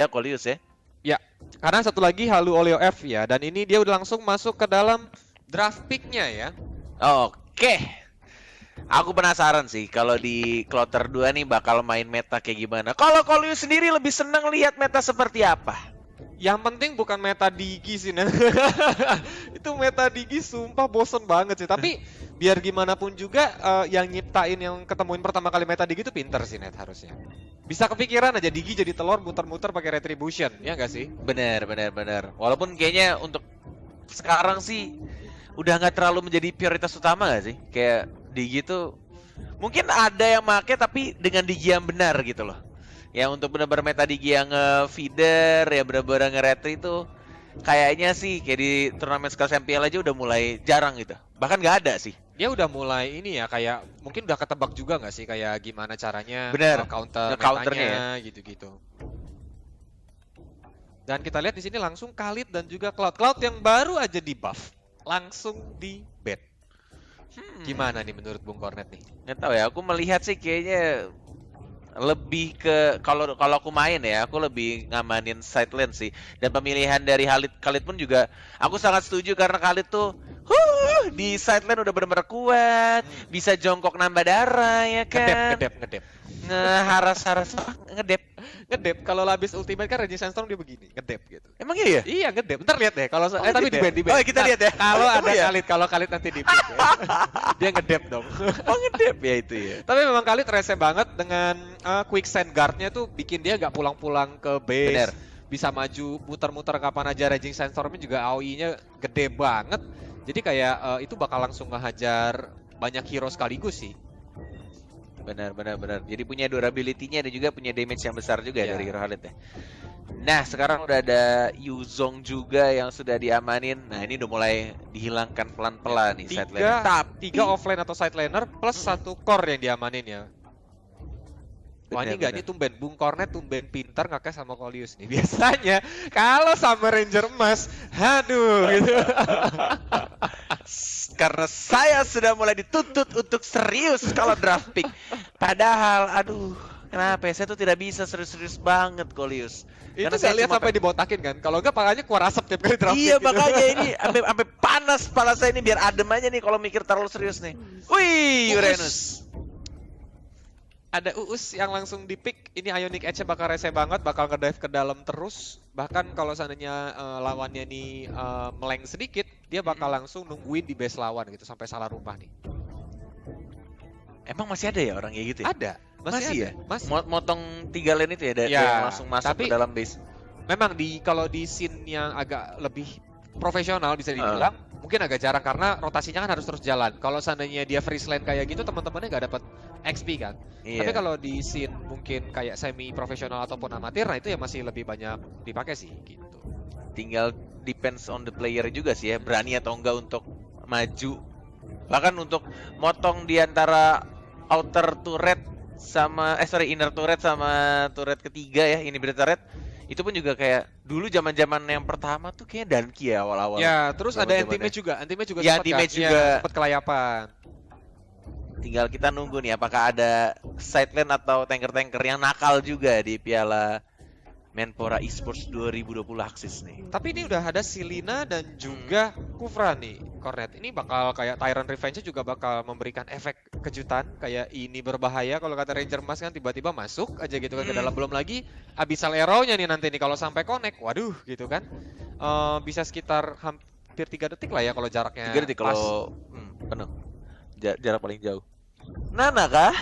Ya, Coleus ya. Ya, karena satu lagi Halu Oleo F ya, dan ini dia udah langsung masuk ke dalam draft pick-nya ya. Oke. Aku penasaran sih kalau di Kloter 2 nih bakal main meta kayak gimana. Kalau Coleus sendiri lebih seneng lihat meta seperti apa? Yang penting bukan meta Digi sih, Net. Itu meta Digi sumpah bosen banget sih. Tapi biar gimana pun juga yang nyiptain, yang ketemuin pertama kali meta Digi itu pinter sih, Net, harusnya. Bisa kepikiran aja Digi jadi telur muter-muter pakai retribution, ya nggak sih? Bener. Walaupun kayaknya untuk sekarang sih udah nggak terlalu menjadi prioritas utama nggak sih? Kayak Digi tuh mungkin ada yang make tapi dengan Digi yang benar gitu loh. Ya untuk bener-bener meta Digi yang nge-feeder, ya bener-bener nge-retri itu kayaknya sih kayak di turnamen sekelas MPL aja udah mulai jarang gitu. Bahkan nggak ada sih. Dia udah mulai ini ya, kayak mungkin udah ketebak juga nggak sih kayak gimana caranya Bener, counter counternya metanya gitu-gitu. Dan kita lihat di sini langsung Khalid dan juga Cloud yang baru aja di buff, langsung di ban. Gimana nih menurut Bung Kornet nih? Nggak tahu ya, aku melihat sih kayaknya lebih ke kalau aku main ya, aku lebih ngamanin side lane sih. Dan pemilihan dari Khalid pun juga aku sangat setuju karena Khalid tuh di side lane udah benar-benar kuat, bisa jongkok nambah darah ya kan. Ngedep. Ngeharas Ngedep. Kalau habis ultimate kan Raging Sandstorm dia begini, ngedep gitu. Emang iya ya? Iya, ngedep. Ntar lihat deh kalau tapi gitu di ya? ban. Oh, kita lihat ya. Kalau Oh, ada iya. Khalid nanti di ban. Dia ngedep dong. Oh, ngedep ya itu ya. Tapi memang Khalid rese banget dengan quick send guard-nya tuh bikin dia nggak pulang-pulang ke base. Bener. Bisa maju muter-muter kapan aja. Raging Sandstorm-nya juga AOE-nya gede banget. Jadi kayak itu bakal langsung ngehajar banyak hero sekaligus sih. Benar. Jadi punya durability-nya dan juga punya damage yang besar juga Iya. dari hero Khalid ya. Nah, sekarang udah ada Yuzong juga yang sudah diamanin. Nah, ini udah mulai dihilangkan pelan-pelan nih side lane. Tiga offlane atau side laner plus satu core yang diamanin ya. Wah, ini enggak, ini tumben Bung Kornet tumben pintar ngakak sama Coleus nih. Biasanya kalau sama Ranger emas, aduh gitu. Karena saya sudah mulai dituntut untuk serius kalau draft pick. Padahal, aduh, kenapa ya? Saya tuh tidak bisa serius-serius banget, Coleus. Itu saya lihat sampai dibotakin kan. Kalau enggak palanya keluar asap tiap kali draft pick. Iya, gitu. makanya ini sampai panas kepala saya ini biar adem aja nih kalau mikir terlalu serius nih. Wih, Uranus. Ada Uus yang langsung di pick. Ini Ionic Edge-nya bakal rese banget, bakal ngedive ke dalam terus. Bahkan kalau seandainya lawannya nih meleng sedikit, dia bakal langsung nungguin di base lawan gitu sampai salah rumah nih. Emang masih ada ya orang kayak gitu ya? Ada, Masih ada. ya? Masih. Motong 3 lane itu ya, Ya, yang langsung masuk tapi ke dalam base. Memang kalau di scene yang agak lebih profesional bisa dibilang, mungkin agak jarang karena rotasinya kan harus terus jalan. Kalau seandainya dia free lane kayak gitu, teman-temannya nggak dapat XP kan. Iya. Tapi kalau di scene mungkin kayak semi profesional ataupun amatir, nah itu ya masih lebih banyak dipakai sih gitu. Tinggal depends on the player juga sih ya, berani atau enggak untuk maju. Bahkan untuk motong di antara outer turret sama inner turret sama turret ketiga ya, inhibitor turret. Itu pun juga kayak dulu zaman-zaman yang pertama tuh kayak Danki ya awal-awal. Ya, terus ada Zaman-zamannya. anti-mage juga Ya, sempat anti-mage kan? juga. Ya, sempat kelayapan. Tinggal kita nunggu nih apakah ada side lane atau tanker-tanker yang nakal juga di Piala Menpora Esports 2020 Axis nih. Tapi ini udah ada Silina dan juga Kufra nih, Kornet. Ini bakal kayak Tyrant Revenge juga bakal memberikan efek kejutan. Kayak ini berbahaya kalau kata Ranger Mas kan tiba-tiba masuk aja gitu kan ke dalam. Belum lagi Abyssal Arrow-nya nih nanti nih kalau sampai connect. Waduh gitu kan. Bisa sekitar hampir 3 detik lah ya kalau jaraknya 3 detik pas. kalau penuh. Jarak paling jauh. Nana kah?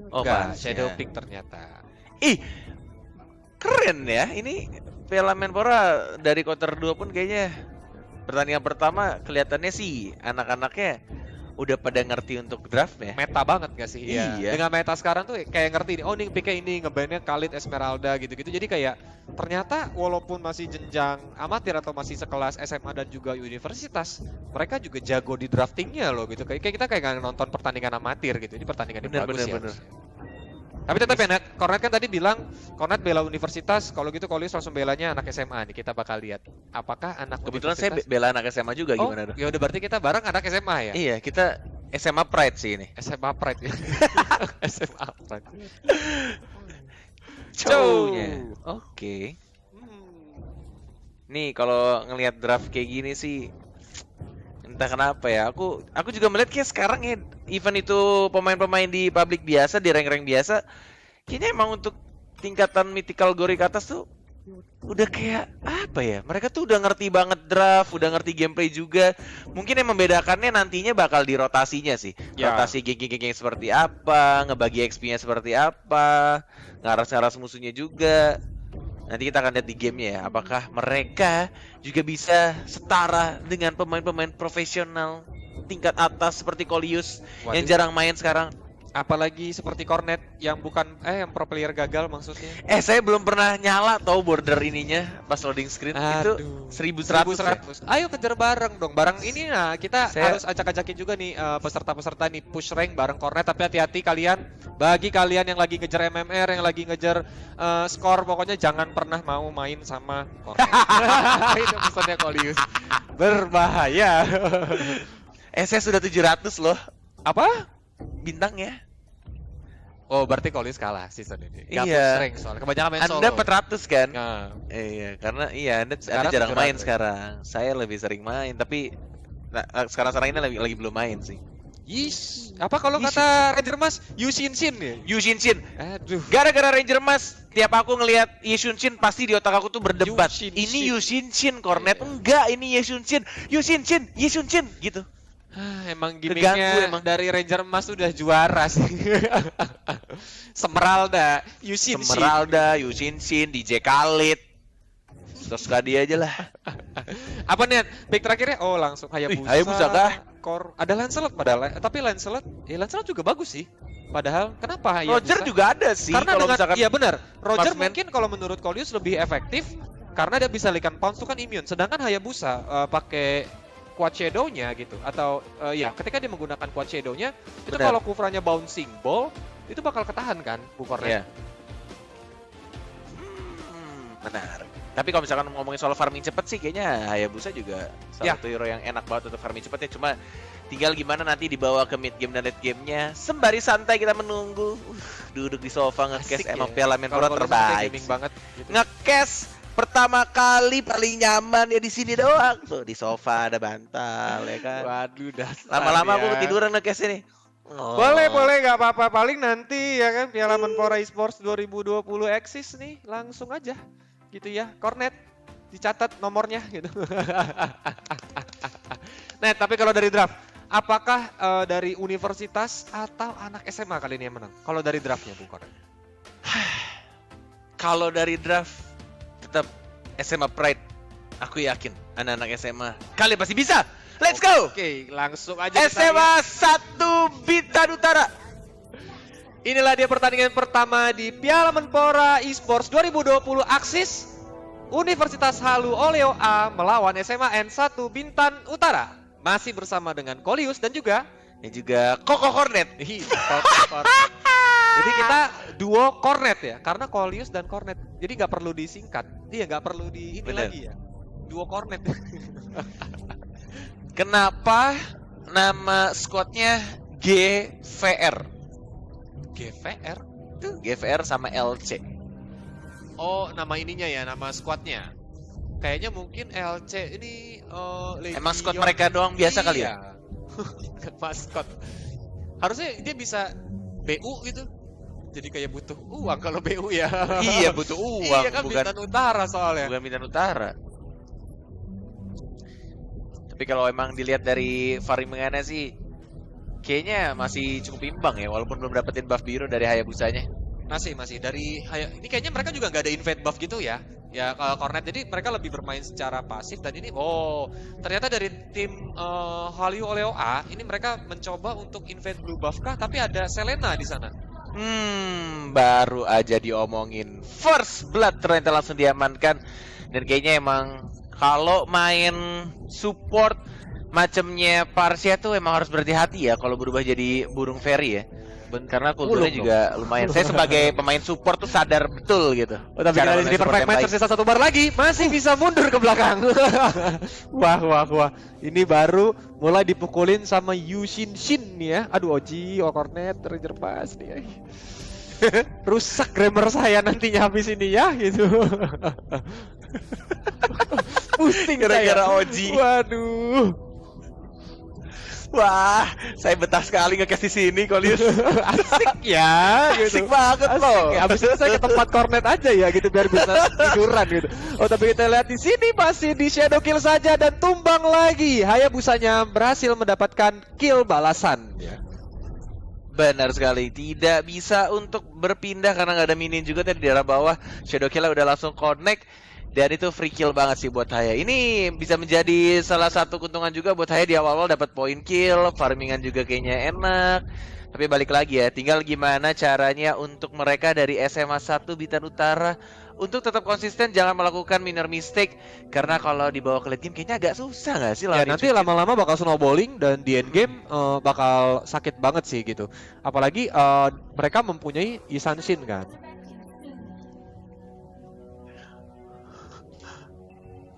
Oh, Enggak, Vance-nya. Shadow Pick ternyata. Ih, keren ya. Ini Piala Menpora dari quarter 2 pun kayaknya pertandingan pertama kelihatannya sih anak-anaknya udah pada ngerti untuk draft ya. Meta banget gak sih? Iya. Dengan meta sekarang tuh kayak ngerti nih, oh nih picknya ini, ngebannya Khalid, Esmeralda gitu-gitu. Jadi kayak ternyata walaupun masih jenjang amatir atau masih sekelas SMA dan juga universitas, mereka juga jago di draftingnya loh gitu. Kayak kita kayak nonton pertandingan amatir gitu. Ini pertandingan yang bagus ya. Bener. Tapi tetap ya, Net. Kornet kan tadi bilang, Kornet bela universitas, kalau gitu Coleus langsung belanya anak SMA nih. Kita bakal lihat apakah anak Kebetulan saya universitas... bela anak SMA juga gimana dong? Ya udah berarti kita bareng anak SMA ya? Iya, kita SMA Pride sih ini. SMA Pride ya. SMA Pride. Chow-nya. Oke. Hmm. Nih kalau ngelihat draft kayak gini sih entah kenapa ya. Aku juga melihat kayak sekarang ya event itu pemain-pemain di public biasa, di rank-rank biasa, kayaknya emang untuk tingkatan mythical glory ke atas tuh udah kayak apa ya? Mereka tuh udah ngerti banget draft, udah ngerti gameplay juga. Mungkin yang membedakannya nantinya bakal di rotasinya sih. Ya. Rotasi geng-geng seperti apa, ngebagi XP-nya seperti apa, ngaras-ngaras musuhnya juga. Nanti kita akan lihat di gamenya ya, apakah mereka juga bisa setara dengan pemain-pemain profesional tingkat atas seperti Colius yang Waduh. jarang main sekarang. Apalagi seperti Cornet yang bukan yang pro player gagal maksudnya. Saya belum pernah nyala tahu border ininya pas loading screen itu 1100 ya? 1100. Ayo kejar bareng dong. Bareng ini nah kita Saya- harus acak-acakin juga nih peserta-peserta nih push rank bareng Cornet, tapi hati-hati kalian. Bagi kalian yang lagi ngejar MMR, yang lagi ngejar skor, pokoknya jangan pernah mau main sama Cornet. Itu pesannya Colius. Berbahaya. Saya sudah 700 loh Apa? bintangnya. Oh, berarti Colius kalah season ini. Gak Iya. push rank soalnya. Kebanyakan main solo. Anda 400 kan? Nah, Iya, karena Anda Sekarang jarang main 700. sekarang. Saya lebih sering main, tapi sekarang ini lagi belum main sih. Yish. Apa kalau Yish. kata Ranger Mas, Yushin Shin ya? Yushinshin. Aduh. Gara-gara Ranger Mas, tiap aku ngelihat Yushinshin pasti di otak aku tuh berdebat. Yushinshin. Ini Yushinshin Cornet, enggak ini Yushinshin. Yushinshin gitu. Emang Keganggu gimmicknya emang. dari Ranger Mas udah juara sih. Semeralda, Yushin Shin. Semeralda, Yushinshin, DJ Khalid. Terus dia aja lah. Apa nih? Pick terakhirnya? Oh langsung Hayabusa. Hayabusa kah? Ada Lancelot padahal. Tapi Lancelot juga bagus sih. Padahal kenapa Hayabusa? Roger juga ada sih. Karena kalau dengan, misalkan iya benar. Roger marksman. mungkin kalau menurut Colius lebih efektif karena dia bisa likan pounce itu kan immune. Sedangkan Hayabusa pakai Quad Shadow-nya gitu atau ya ketika dia menggunakan Quad Shadow-nya itu Benar. kalau Kufranya bouncing ball itu bakal ketahan kan Bu Cornet. Iya. Benar. Tapi kalau misalkan ngomongin soal farming cepet sih kayaknya Hayabusa juga salah Ya. satu hero yang enak banget untuk farming cepet ya. Cuma tinggal gimana nanti dibawa ke mid game dan late game-nya. Sembari santai kita menunggu. Duduk di sofa nge-cash Asik emang ya. Piala Kalau Menpora Colius terbaik. gaming sih. banget gitu. Nge-cash pertama kali paling nyaman ya di sini doang. Tuh di sofa ada bantal ya kan. Waduh dasar Lama-lama aku ya. ketiduran nge-cash ini. Oh. Boleh nggak apa-apa. Paling nanti ya kan Piala Menpora Esports 2020 eksis nih langsung aja gitu ya. Cornet dicatat nomornya gitu. Nah, tapi kalau dari draft, apakah dari universitas atau anak SMA kali ini yang menang? Kalau dari draftnya Bung Cornet. Kalau dari draft tetap SMA Pride. Aku yakin anak-anak SMA kalian pasti bisa. Let's go. Oke, langsung aja kita SMA 1 Bintan Utara. Inilah dia pertandingan pertama di Piala Menpora Esports 2020 Aksis Universitas Halu Oleo A melawan SMA N1 Bintan Utara. Masih bersama dengan Colius dan juga Dan juga Koko Cornet. Jadi kita duo Cornet ya, karena Colius dan Cornet. Jadi nggak perlu disingkat. Iya nggak perlu di ini Bener. lagi ya. Duo Cornet. Kenapa nama squadnya GVR? GVR. GVR sama LC. Oh, nama ininya ya, nama squadnya. Kayaknya mungkin LC ini Emang squad Legion. mereka doang biasa kali ya? Iya. Maskot. Harusnya dia bisa BU gitu. Jadi kayak butuh uang kalau BU ya. Iya butuh uang, Iya kan bukan Bintan Utara soalnya. bukan Bintan Utara. Tapi kalau emang dilihat dari farmingannya sih, kayaknya masih cukup imbang ya, walaupun belum dapetin buff biru dari Hayabusanya. Masih dari ini kayaknya mereka juga nggak ada invade buff gitu ya. Ya kalau Cornet jadi mereka lebih bermain secara pasif dan ini ternyata dari tim Halu Oleo A ini mereka mencoba untuk invade blue buff kah tapi ada Selena di sana. Baru aja diomongin First Blood ternyata langsung diamankan. Dan kayaknya emang kalau main support macamnya Parsia tuh emang harus berhati-hati ya kalau berubah jadi burung fairy ya. Karena kulturnya Ulung juga lumayan. Saya sebagai pemain support tuh sadar betul gitu. Tapi cara kita di bermain sini support perfect yang match baik. tersisa satu bar lagi masih bisa mundur ke belakang. wah. Ini baru mulai dipukulin sama Yushin Shin nih ya. Aduh Oji, Cornet, Ranger Pass nih. rusak grammar saya nantinya habis ini ya gitu. Pusing Gara-gara saya. Oji. Waduh. Wah, saya betah sekali nge-cast di sini, Kolius. Asik ya gitu. Asik banget loh. Ya, abis itu saya ke tempat cornet aja ya gitu biar bisa tiduran gitu. Oh tapi kita lihat di sini masih di shadow kill saja dan tumbang lagi. Hayabusanya berhasil mendapatkan kill balasan ya. Benar sekali, tidak bisa untuk berpindah karena nggak ada minion juga tadi di daerah bawah. Shadow Kill udah langsung connect dan itu free kill banget sih buat Haya. Ini bisa menjadi salah satu keuntungan juga buat Haya di awal-awal dapat point kill, farmingan juga kayaknya enak. Tapi balik lagi ya, tinggal gimana caranya untuk mereka dari SMA 1 Bintan Utara untuk tetap konsisten, jangan melakukan minor mistake. Karena kalau dibawa ke late game kayaknya agak susah nggak sih Ya lawan nanti lama-lama bakal snowballing dan di end game bakal sakit banget sih gitu. Apalagi mereka mempunyai Isanshin kan.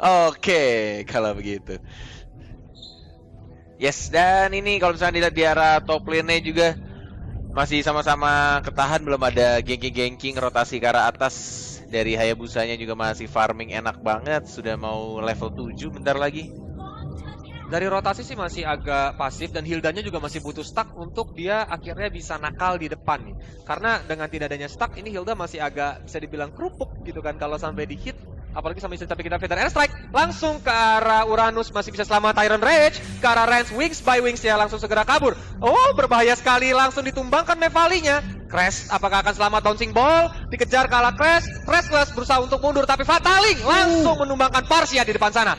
Oke, kalau begitu. Yes, dan ini kalau misalnya dilihat di arah top lane-nya juga masih sama-sama ketahan, belum ada gengking-gengking rotasi ke arah atas. Dari Hayabusanya juga masih farming enak banget, sudah mau level 7 bentar lagi. Dari rotasi sih masih agak pasif dan Hildanya juga masih butuh stack untuk dia akhirnya bisa nakal di depan nih. Karena dengan tidak adanya stack ini Hilda masih agak bisa dibilang kerupuk gitu kan kalau sampai di hit. Apalagi sampai tapi kita Fatal Airstrike langsung ke arah Uranus, masih bisa selamat Tyrant Rage ke arah Rance, Wings by Wings ya langsung segera kabur. Oh berbahaya sekali, langsung ditumbangkan Mevalinya. Crash apakah akan selamat bouncing ball, dikejar kalah Crash. Crash berusaha untuk mundur tapi Fataling langsung menumbangkan Parsia di depan sana.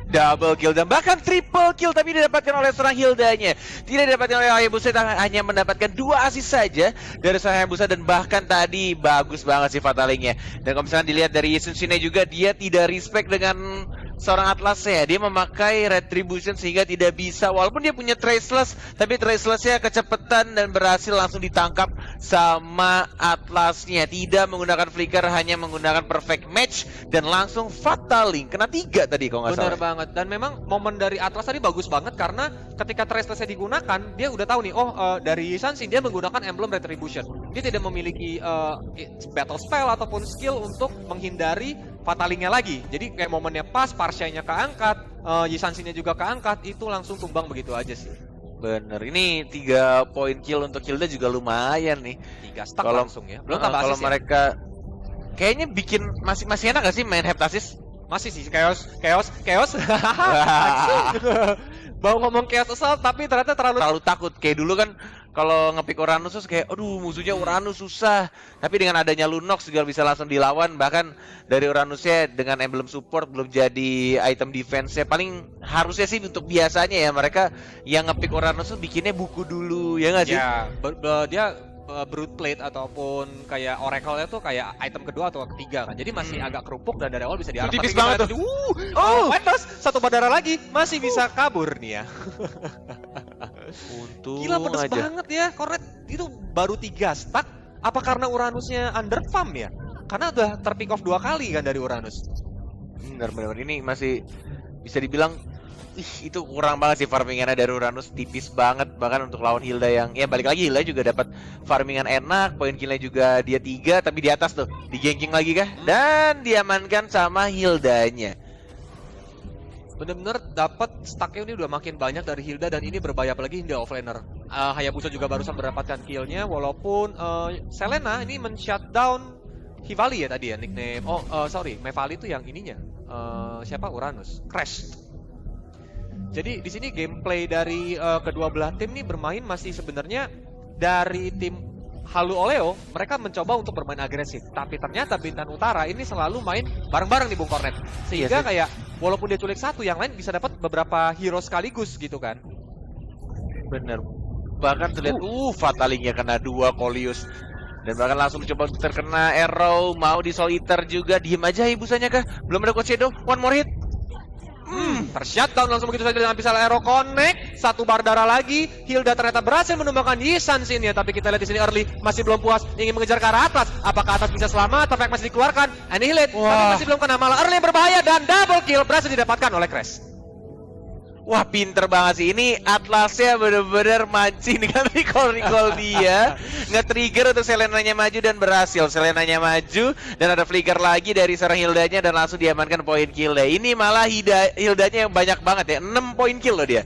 Double kill dan bahkan triple kill tapi didapatkan oleh seorang Hildanya. Tidak didapatkan oleh Hayabusa, hanya mendapatkan 2 assist saja dari seorang Hayabusa dan bahkan tadi bagus banget sih Fatalingnya. Dan kalau misalnya dilihat dari Sunshine juga dia tidak respect dengan seorang Atlas ya. Dia memakai Retribution sehingga tidak bisa, walaupun dia punya Traceless, tapi Tracelessnya kecepatan dan berhasil langsung ditangkap sama Atlasnya. Tidak menggunakan flicker, hanya menggunakan perfect match dan langsung Fataling. Kena 3 tadi kalau nggak salah. Benar banget. Dan memang momen dari Atlas tadi bagus banget karena ketika Traceless-nya digunakan, dia udah tahu nih, dari Sanshin dia menggunakan emblem Retribution. Dia tidak memiliki battle spell ataupun skill untuk menghindari Fatalingnya lagi. Jadi kayak momennya pas, Parsia-nya keangkat, Yisanshin-nya juga keangkat, itu langsung tumbang begitu aja sih. Bener, ini 3 point kill untuk Hilda juga lumayan nih. 3 stack Kalau langsung ya. Belum tambah kalau assist mereka kayaknya bikin masih enak gak sih main Heptasis? Masih sih, chaos. Mau ngomong chaos assault tapi ternyata terlalu takut. Kayak dulu kan kalau ngepick Uranus terus kayak aduh musuhnya Uranus susah. Tapi dengan adanya Lunox juga bisa langsung dilawan. Bahkan dari Uranusnya dengan emblem support belum jadi item defense-nya. Paling harusnya sih untuk biasanya ya mereka yang ngepick Uranus tuh bikinnya buku dulu, ya nggak sih? Ya, dia Brute Plate ataupun kayak Oracle-nya tuh kayak item kedua atau ketiga kan. Jadi masih agak kerupuk dan dari awal bisa diarahkan. Tipis banget tuh. Pantas, satu badara lagi masih bisa kabur nih ya. Untung Gila pedes aja. banget ya. Cornet itu baru 3 stack. Apa karena Uranusnya under farm ya? Karena udah terpick off 2 kali kan dari Uranus. Bener ini masih bisa dibilang itu kurang banget sih farmingannya dari Uranus, tipis banget bahkan untuk lawan Hilda yang ya balik lagi Hilda juga dapat farmingan enak, poin killnya juga dia 3 tapi di atas tuh digengking lagi kah dan diamankan sama Hildanya. Bener-bener dapat stacknya ini udah makin banyak dari Hilda dan ini berbahaya apalagi Hilda offlaner. Hayabusa juga barusan mendapatkan killnya walaupun Selena ini men-shutdown Hivali ya tadi ya nickname. Mevali itu yang ininya. Siapa? Uranus. Crash. Jadi di sini gameplay dari kedua belah tim nih bermain masih sebenarnya dari tim Halu Oleo mereka mencoba untuk bermain agresif, tapi ternyata Bintan Utara ini selalu main bareng-bareng nih Bung Cornet. Sehingga kayak walaupun dia culik satu, yang lain bisa dapat beberapa hero sekaligus gitu kan. Bener. Bahkan terlihat Fatalingnya kena 2 Kolius. Dan bahkan langsung mencoba terkena arrow, mau di Soul Eater juga. Diem aja ibusanya kah? Belum ada Coach Shadow, one more hit. Tershutdown langsung begitu saja dengan Abyssal Arrow connect. 1 bar darah lagi. Hilda ternyata berhasil menumbangkan Yisanshin ya. Tapi kita lihat di sini early masih belum puas, ingin mengejar ke arah Atlas. Apakah Atlas bisa selamat? Tapi masih dikeluarkan. Annihilate, tapi masih belum kena, malah early yang berbahaya dan double kill berhasil didapatkan oleh Crash. Wah, pinter banget sih. Ini Atlasnya bener-bener mancing dengan recall dia. Nge-trigger untuk Selenanya maju dan berhasil. Selenanya maju dan ada flicker lagi dari seorang Hildanya dan langsung diamankan poin kill-nya. Ini malah Hildanya yang banyak banget ya. 6 poin kill loh dia.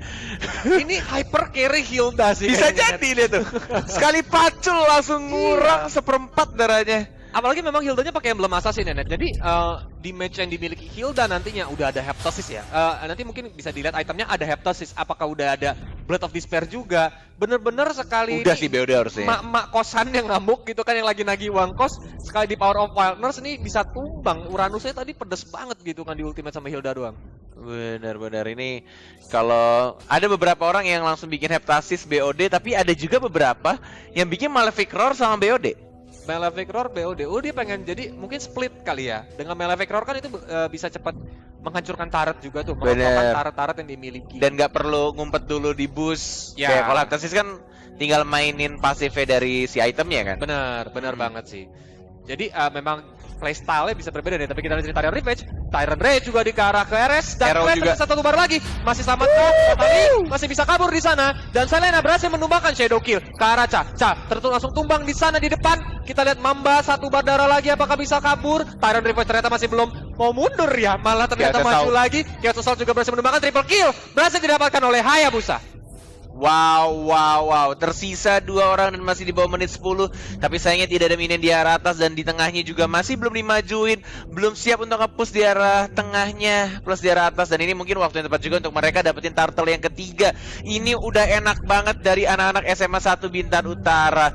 Ini hyper carry Hilda sih. Bisa kayaknya, jadi dia tuh. Sekali pacul langsung ngurang seperempat darahnya. Apalagi memang Hildanya pakai emblem assassin ya, Net. Jadi di match yang dimiliki Hilda nantinya udah ada Heptasis ya. Nanti mungkin bisa dilihat itemnya ada Heptasis. Apakah udah ada Blood of Despair juga? Bener-bener sekali Udah ini sih BOD harusnya. Mak kosan yang ngamuk gitu kan, yang lagi nagih uang kos. Sekali di Power of Wildness ini bisa tumbang. Uranusnya tadi pedes banget gitu kan di ultimate sama Hilda doang. Benar-benar ini kalau ada beberapa orang yang langsung bikin Heptasis BOD, tapi ada juga beberapa yang bikin Malefic Roar sama BOD. Malefic Roar BOD, dia pengen jadi mungkin split kali ya. Dengan Malefic Roar kan itu bisa cepat menghancurkan turret juga tuh, merontokkan turret-turret yang dimiliki. Dan nggak perlu ngumpet dulu di boost. Ya. Kayak kalau Heptasis kan tinggal mainin pasifnya dari si itemnya kan. Benar banget sih. Jadi memang playstyle-nya bisa berbeda nih, tapi kita lihat Tyrant Revenge. Tyrant Rage juga di ke arah ke RS dan Arrow juga. satu bar lagi. Masih selamat Tali, masih bisa kabur di sana dan Selena berhasil menumbangkan Shadow Kill ke arah Cha. Langsung tumbang di sana di depan. Kita lihat Mamba satu bar darah lagi, apakah bisa kabur? Tyrant Revenge ternyata masih belum mau mundur ya, malah ternyata Chaos maju Assault. lagi. Chaos Assault juga berhasil menumbangkan triple kill. Berhasil didapatkan oleh Hayabusa. Wow. Tersisa 2 orang dan masih di bawah menit 10. Tapi sayangnya tidak ada minion di arah atas dan di tengahnya juga masih belum dimajuin. Belum siap untuk nge-push di arah tengahnya plus di arah atas. Dan ini mungkin waktu yang tepat juga untuk mereka dapetin turtle yang ketiga. Ini udah enak banget dari anak-anak SMA 1 Bintan Utara.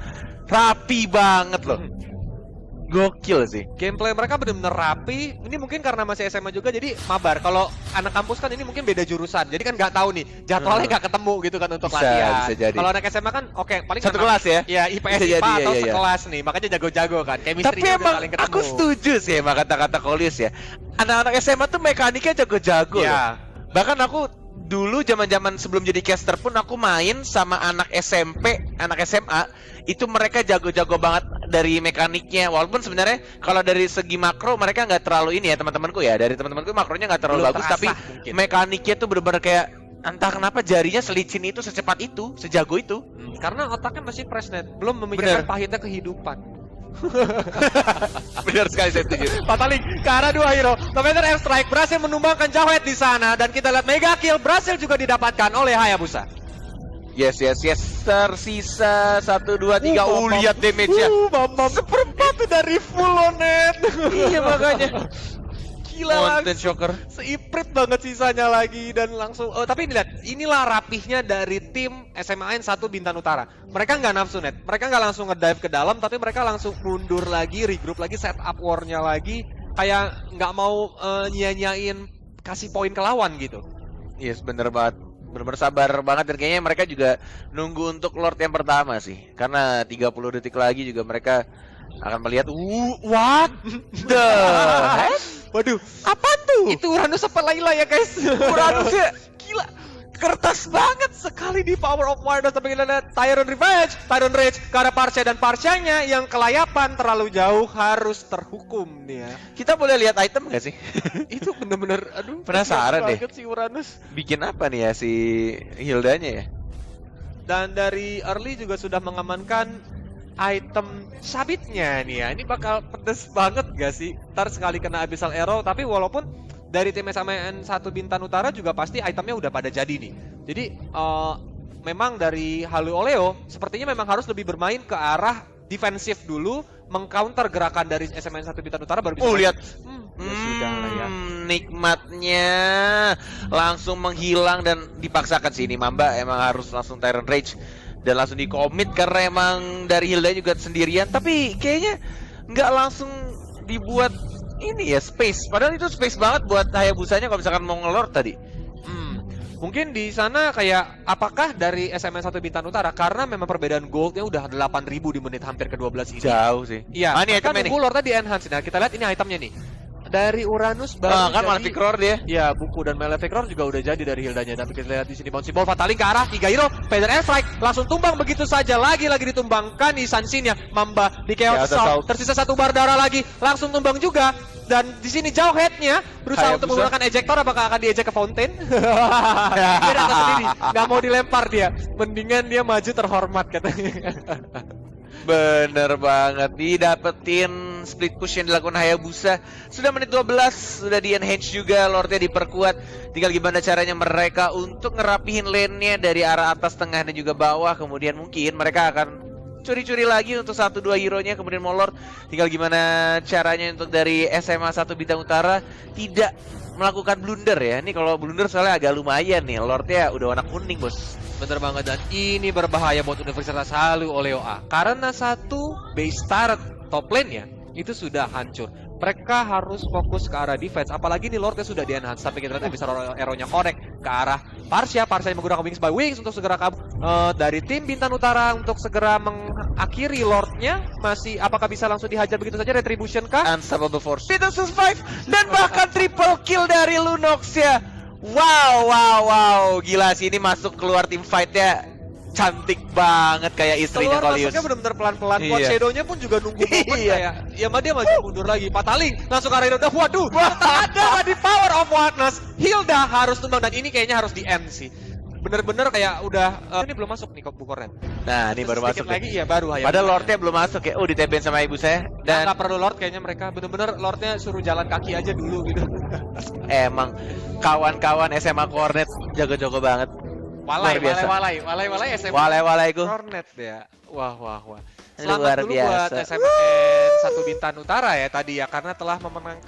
Rapi banget loh. Gokil sih. Gameplay mereka benar-benar rapi. Ini mungkin karena masih SMA juga, jadi mabar. Kalau anak kampus kan ini mungkin beda jurusan, jadi kan nggak tahu nih jadwalnya nggak ketemu gitu kan untuk latihan. Bisa jadi. Kalau anak SMA kan oke paling Satu kelas ya? Ya IPS Bisa IPA jadi, atau iya. sekelas nih, makanya jago-jago kan. Tapi Chemistry-nya udah emang saling ketemu. aku setuju sih sama kata-kata Kolius ya. Anak-anak SMA tuh mekaniknya jago-jago Ya. loh. Bahkan aku dulu zaman-zaman sebelum jadi caster pun aku main sama anak SMP, anak SMA, itu mereka jago-jago banget dari mekaniknya. Walaupun sebenarnya kalau dari segi makro mereka nggak terlalu ini ya teman-temanku ya. Dari teman-temanku makronya nggak terlalu Belum bagus, terasa tapi mungkin. mekaniknya tuh bener-bener kayak entah kenapa jarinya selicin itu, secepat itu, sejago itu. Karena otaknya masih fresh net, belum memikirkan Bener. pahitnya kehidupan. Benar sekali saya setuju. Pataling ke arah 2 hero. Commander Air Strike berhasil menumbangkan Jawhead di sana dan kita lihat Mega Kill berhasil juga didapatkan oleh Hayabusa. Yes. Tersisa 1, 2, 3. Lihat damage-nya. Seperempat dari full net. Iya makanya. Gila Mountain langsung. Shocker. Seiprit banget sisanya lagi dan langsung. Oh tapi lihat, inilah rapihnya dari tim SMAN 1 Bintan Utara. Mereka nggak nafsu net. Mereka nggak langsung ngedive ke dalam, tapi mereka langsung mundur lagi, regroup lagi, set up war-nya lagi. Kayak nggak mau nyia-nyiain kasih poin ke lawan gitu. Yes, bener banget. Bener-bener sabar banget dan kayaknya mereka juga nunggu untuk Lord yang pertama sih. Karena 30 detik lagi juga mereka akan melihat what the heck? Waduh, Apa tuh? itu Uranus apa Layla ya guys? Uranusnya Gila, kertas banget sekali di Power of Wildness. Tapi kita lihat Tyrant Rage ke arah Parcha dan Parchanya yang kelayapan terlalu jauh harus terhukum nih ya. Kita boleh lihat item nggak sih? Itu bener-bener, aduh, Penasaran kasihan deh. banget si Uranus. Bikin apa nih ya si Hildanya ya? Dan dari early juga sudah mengamankan item sabitnya nih ya. Ini bakal pedes banget gak sih? Ntar sekali kena Abyssal Arrow, tapi walaupun dari tim SMN 1 Bintan Utara juga pasti itemnya udah pada jadi nih. Jadi memang dari Halu Oleo sepertinya memang harus lebih bermain ke arah defensif dulu, mengcounter gerakan dari SMN 1 Bintan Utara baru bisa. Lihat. Ya sudah lah ya. Nikmatnya langsung menghilang dan dipaksakan sih ini Mamba emang harus langsung Tyrant Rage dan langsung dikomit karena emang dari Hilda juga sendirian, tapi kayaknya nggak langsung dibuat ini ya space, padahal itu space banget buat Hayabusanya kalau misalkan mau ngelord tadi. Mungkin di sana kayak apakah dari SMN 1 Bintan Utara karena memang perbedaan goldnya udah 8.000 di menit hampir ke-12 ini. Jauh sih. Iya, Mana kan itemnya nih? nunggu lordnya di enhance. Nah, kita lihat ini itemnya nih. dari Uranus baru kan jadi. Malefic Roar dia. Ya, buku dan Malefic Roar juga udah jadi dari Hildanya. Tapi kita lihat di sini bouncy ball Fataling ke arah Giga Hero, Feather Air Strike langsung tumbang begitu saja. Lagi ditumbangkan di Sansin-nya. Mamba di Chaos Chaos Assault. Assault. Tersisa satu bar darah lagi, langsung tumbang juga. Dan di sini jauh headnya berusaha Hayabusa. untuk menggunakan ejector, apakah akan diejek ke fountain? Dia datang sendiri, nggak mau dilempar dia. Mendingan dia maju terhormat katanya. Bener banget, didapetin split push yang dilakukan Hayabusa. Sudah menit 12, sudah di enhance juga, Lordnya diperkuat. Tinggal gimana caranya mereka untuk ngerapihin lane-nya dari arah atas, tengah, dan juga bawah. Kemudian mungkin mereka akan curi-curi lagi untuk 1-2 hero-nya, kemudian mau Lord. Tinggal gimana caranya untuk dari SMA 1 Bintang Utara tidak melakukan blunder ya. Ini kalau blunder soalnya agak lumayan nih, Lordnya udah warna kuning bos. Bener banget, dan ini berbahaya buat Universitas Halu oleh OA. Karena satu base turret top lane-nya itu sudah hancur. Mereka harus fokus ke arah defense. Apalagi nih Lordnya sudah di-enhance. Sampai kita lihat bisa arrow-nya connect ke arah Parsia. Parsia yang menggunakan Wings by Wings untuk segera kabur. Dari tim Bintang Utara untuk segera mengakhiri Lordnya. Masih apakah bisa langsung dihajar begitu saja? Retribution kah? Unstoppable Force. Kita survive dan bahkan triple kill dari Lunox ya. Wow. Gila sih, ini masuk keluar tim fight-nya cantik banget kayak istrinya Keluar Kolius. masuknya benar-benar pelan-pelan. Quad Iya. Shadow-nya pun juga nunggu momen Iya. kayak ya mah dia maju mundur lagi. Pataling langsung ke arah Hilda. Waduh, ada di Power of Witness. Hilda harus tumbang dan ini kayaknya harus di end sih. Bener-bener kayak udah ini belum masuk nih Bu Kornet. Nah, ini baru masuk lagi nih. ya baru ya. Padahal Lordnya belum masuk ya. Oh, ditebeng sama ibu saya. Dan Dan nggak perlu Lord kayaknya mereka bener-bener Lordnya suruh jalan kaki aja dulu gitu. emang kawan-kawan SMA Cornet jago-jago banget. Walai, Luar biasa. walai SMA Walai-walai ku. Kornet ya. Wah. Luar Selamat dulu buat biasa. SMN 1 Bintan Utara ya tadi ya karena telah memenangkan